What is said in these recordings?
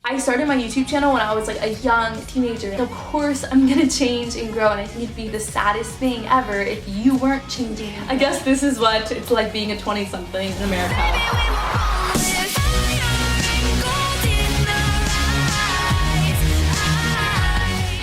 I started my YouTube channel when I was like a young teenager. Of course I'm gonna change and grow, and I think it'd be the saddest thing ever if you weren't changing. I guess this is what it's like being a 20-something in America.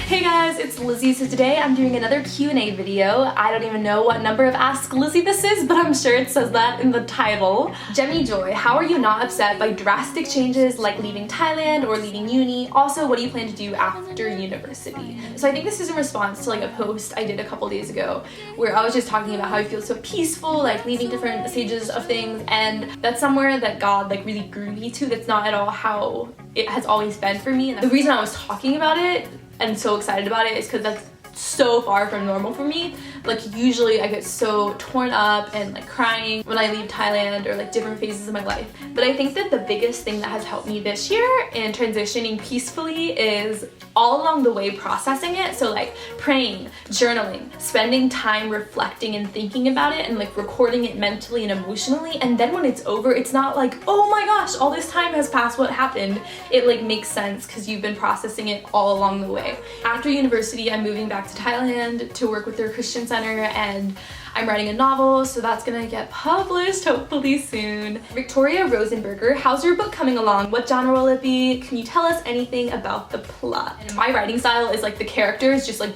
Hey guys, it's Lizzie. So today I'm doing another Q&A video. I don't even know what number of Ask Lizzie this is, but I'm sure it says that in the title. Jemmy Joy, how are you not upset by drastic changes like leaving Thailand or leaving uni? Also, what do you plan to do after university? So I think this is in response to like a post I did a couple days ago where I was just talking about how I feel so peaceful, like leaving different stages of things, and that's somewhere that God like really grew me to. That's not at all how it has always been for me. And the reason I was talking about it and so excited about it is because that's so far from normal for me. Like usually I get so torn up and like crying when I leave Thailand or like different phases of my life. But I think that the biggest thing that has helped me this year in transitioning peacefully is all along the way processing it. So like praying, journaling, spending time reflecting and thinking about it and like recording it mentally and emotionally. And then when it's over, it's not like, oh my gosh, all this time has passed, what happened? It like makes sense because you've been processing it all along the way. After university, I'm moving back to Thailand to work with their Christian center, and I'm writing a novel, so that's gonna get published hopefully soon. Victoria Rosenberger, how's your book coming along? What genre will it be? Can you tell us anything about the plot? And my writing style is like the characters just like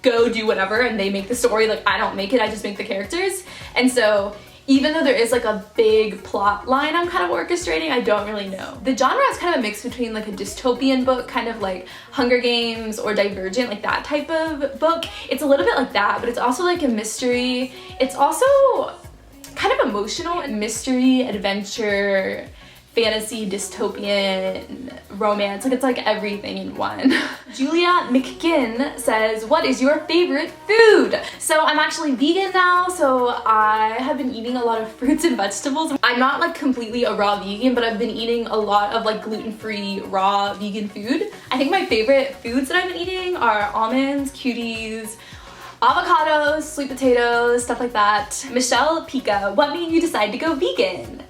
go do whatever and they make the story. Like I don't make it, I just make the characters. And so even though there is like a big plot line I'm kind of orchestrating, I don't really know. The genre is kind of a mix between like a dystopian book, kind of like Hunger Games or Divergent, like that type of book. It's a little bit like that, but it's also like a mystery. It's also kind of emotional, mystery, adventure, fantasy, dystopian, romance. Like it's like everything in one. Julia McGinn says, what is your favorite food? So I'm actually vegan now, so I have been eating a lot of fruits and vegetables. I'm not like completely a raw vegan, but I've been eating a lot of like gluten-free raw vegan food. I think my favorite foods that I've been eating are almonds, cuties, avocados, sweet potatoes, stuff like that. Michelle Pika, what made you decide to go vegan?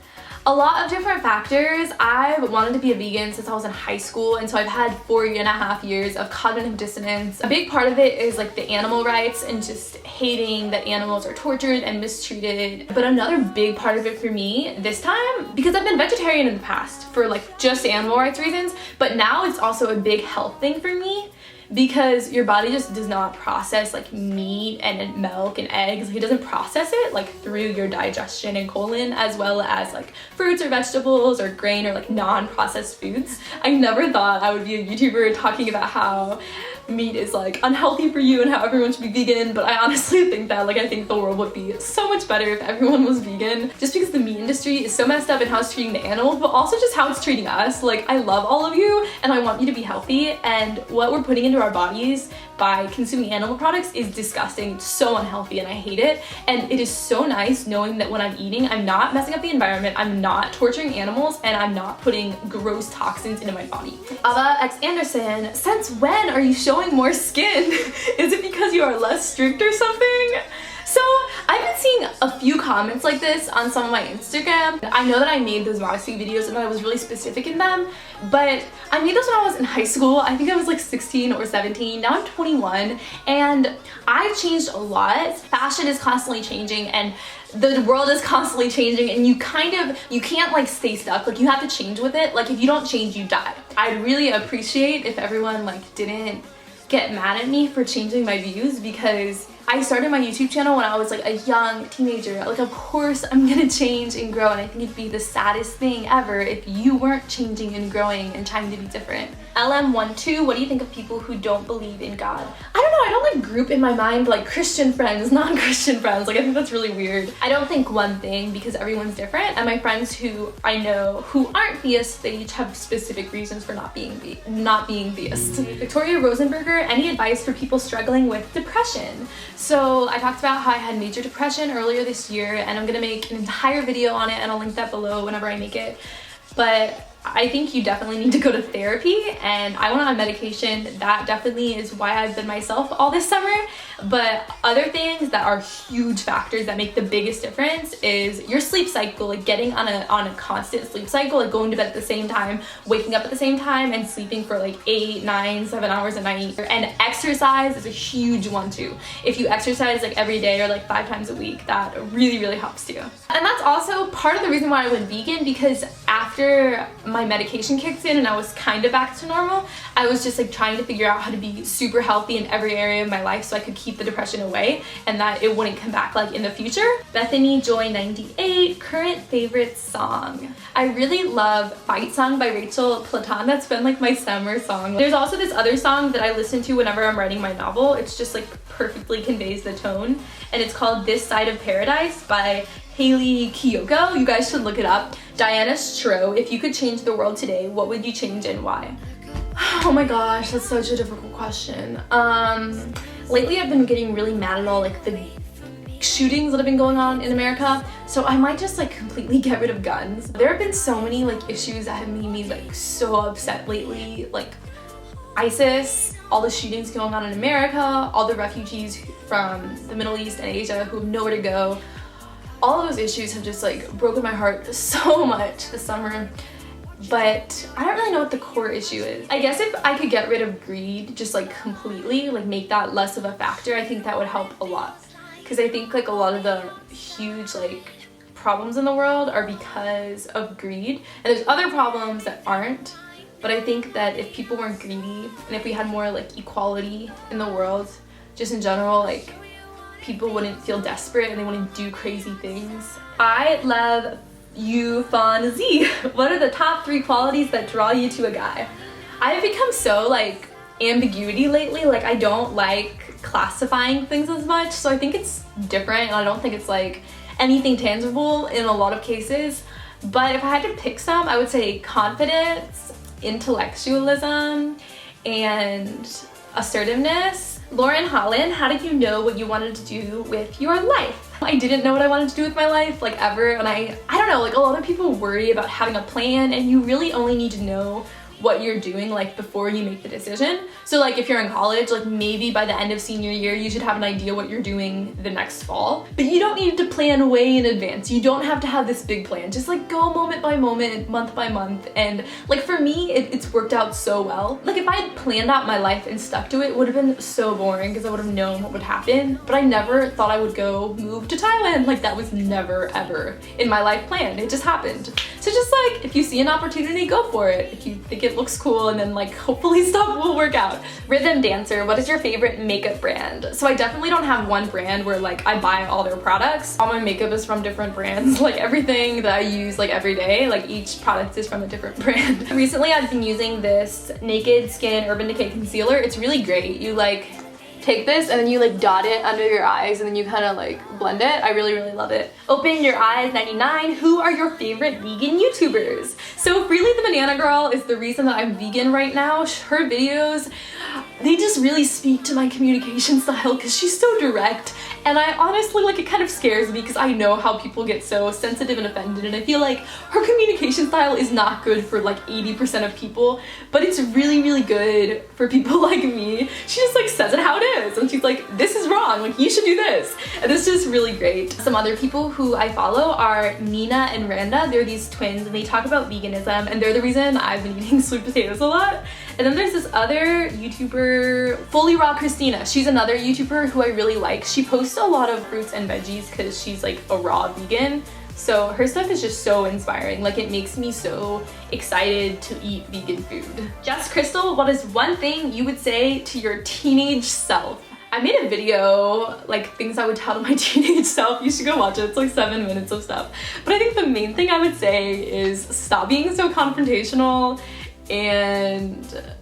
A lot of different factors. I've wanted to be a vegan since I was in high school, and so I've had 4.5 years of cognitive dissonance. A big part of it is like the animal rights and just hating that animals are tortured and mistreated. But another big part of it for me this time, because I've been vegetarian in the past for like just animal rights reasons, but now it's also a big health thing for me, because your body just does not process like meat and milk and eggs. Like, it doesn't process it like through your digestion and colon, as well as like fruits or vegetables or grain or like non-processed foods. I never thought I would be a YouTuber talking about how meat is like unhealthy for you and how everyone should be vegan, but I honestly think that like I think the world would be so much better if everyone was vegan, just because the meat industry is so messed up in how it's treating the animals, but also just how it's treating us. Like I love all of you and I want you to be healthy, and what we're putting into our bodies by consuming animal products is disgusting. It's so unhealthy and I hate it. And it is so nice knowing that when I'm eating, I'm not messing up the environment, I'm not torturing animals, and I'm not putting gross toxins into my body. Ava X Anderson, since when are you showing more skin? Is it because you are less strict or something? So I've been seeing a few comments like this on some of my Instagram. I know that I made those modesty videos and I was really specific in them, but I made those when I was in high school. I think I was like 16 or 17. Now I'm 21 and I've changed a lot. Fashion is constantly changing and the world is constantly changing, and you can't like stay stuck. Like you have to change with it. Like if you don't change, you die. I'd really appreciate if everyone like didn't get mad at me for changing my views, because I started my YouTube channel when I was like a young teenager. Like of course I'm gonna change and grow, and I think it'd be the saddest thing ever if you weren't changing and growing and trying to be different. LM12, what do you think of people who don't believe in God? I don't know, I don't like group in my mind like Christian friends, non-Christian friends. Like I think that's really weird. I don't think one thing because everyone's different, and my friends who I know who aren't theists, they each have specific reasons for not being theists. Victoria Rosenberger, any advice for people struggling with depression? So I talked about how I had major depression earlier this year, and I'm gonna make an entire video on it and I'll link that below whenever I make it. But I think you definitely need to go to therapy, and I went on medication. That definitely is why I've been myself all this summer. But other things that are huge factors that make the biggest difference is your sleep cycle, like getting on a constant sleep cycle, like going to bed at the same time, waking up at the same time, and sleeping for like 8, 9, 7 hours a night. And exercise is a huge one too. If you exercise like every day or like 5 times a week, that really, really helps too. And that's also part of the reason why I went vegan, because after my medication kicked in and I was kind of back to normal, I was just like trying to figure out how to be super healthy in every area of my life so I could keep the depression away and that it wouldn't come back like in the future. Bethany Joy 98, current favorite song. I really love Fight Song by Rachel Platon. That's been like my summer song. There's also this other song that I listen to whenever I'm writing my novel. It's just like perfectly conveys the tone, and it's called This Side of Paradise by Haley Kiyoko. You guys should look it up. Diana Stro, if you could change the world today, what would you change and why? Oh my gosh, that's such a difficult question. Lately I've been getting really mad at all like the shootings that have been going on in America, so I might just like completely get rid of guns. There have been so many like issues that have made me like so upset lately, like ISIS, all the shootings going on in America, all the refugees from the Middle East and Asia who have nowhere to go. All of those issues have just like broken my heart so much this summer, but I don't really know what the core issue is. I guess if I could get rid of greed just like completely, like make that less of a factor, I think that would help a lot. Because I think like a lot of the huge like problems in the world are because of greed, and there's other problems that aren't. But I think that if people weren't greedy and if we had more like equality in the world, just in general, like people wouldn't feel desperate and they wouldn't do crazy things. I love you, Fawn Z. What are the top 3 qualities that draw you to a guy? I've become so like ambiguity lately. Like I don't like classifying things as much, so I think it's different, and I don't think it's like anything tangible in a lot of cases. But if I had to pick some, I would say confidence, intellectualism, and assertiveness. Lauren Holland, how did you know what you wanted to do with your life? I didn't know what I wanted to do with my life like ever, and I don't know, like a lot of people worry about having a plan, and you really only need to know what you're doing like before you make the decision. So like if you're in college, like maybe by the end of senior year you should have an idea what you're doing the next fall, but you don't need to plan way in advance. You don't have to have this big plan. Just like go moment by moment, month by month. And like for me, it's worked out so well. Like if I had planned out my life and stuck to it, it would have been so boring because I would have known what would happen. But I never thought I would go move to Thailand. Like that was never ever in my life planned. It just happened. So just like if you see an opportunity, go for it. If you think it looks cool, and then like hopefully stuff will work out. Rhythm dancer, what is your favorite makeup brand? So I definitely don't have one brand where like I buy all their products. All my makeup is from different brands. Like everything that I use like every day, like each product is from a different brand. Recently I've been using this Naked Skin Urban Decay concealer. It's really great. You like take this and then you like dot it under your eyes and then you kind of like blend it. I really, really love it. Open Your Eyes 99, who are your favorite vegan YouTubers? So Freely the Banana Girl is the reason that I'm vegan right now. Her videos, they just really speak to my communication style because she's so direct, and I honestly, like, it kind of scares me because I know how people get so sensitive and offended, and I feel like her communication style is not good for like 80% of people, but it's really, really good for people like me. She just like says it how it is, and she's like, this is wrong, like you should do this, and it's just really great. Some other people who I follow are Nina and Randa. They're these twins and they talk about veganism, and they're the reason I've been eating sweet potatoes a lot. And then there's this other YouTuber, Fully Raw Christina. She's another YouTuber who I really like. She posts a lot of fruits and veggies because she's like a raw vegan. So her stuff is just so inspiring. Like it makes me so excited to eat vegan food. Jess Crystal, what is one thing you would say to your teenage self? I made a video, like things I would tell to my teenage self. You should go watch it. It's like 7 minutes of stuff. But I think the main thing I would say is stop being so confrontational, and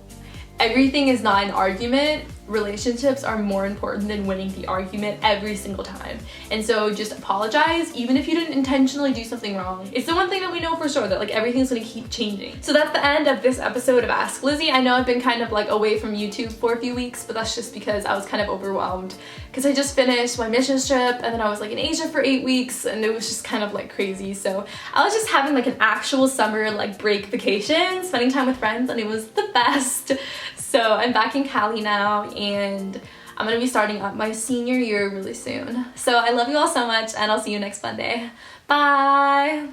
everything is not an argument. relationships are more important than winning the argument every single time. And so just apologize, even if you didn't intentionally do something wrong. It's the one thing that we know for sure, that like everything's gonna keep changing. So that's the end of this episode of Ask Lizzie. I know I've been kind of like away from YouTube for a few weeks, but that's just because I was kind of overwhelmed because I just finished my missions trip and then I was like in Asia for 8 weeks and it was just kind of like crazy. So I was just having like an actual summer like break vacation, spending time with friends, and it was the best. So I'm back in Cali now and I'm gonna be starting up my senior year really soon. So I love you all so much and I'll see you next Monday. Bye!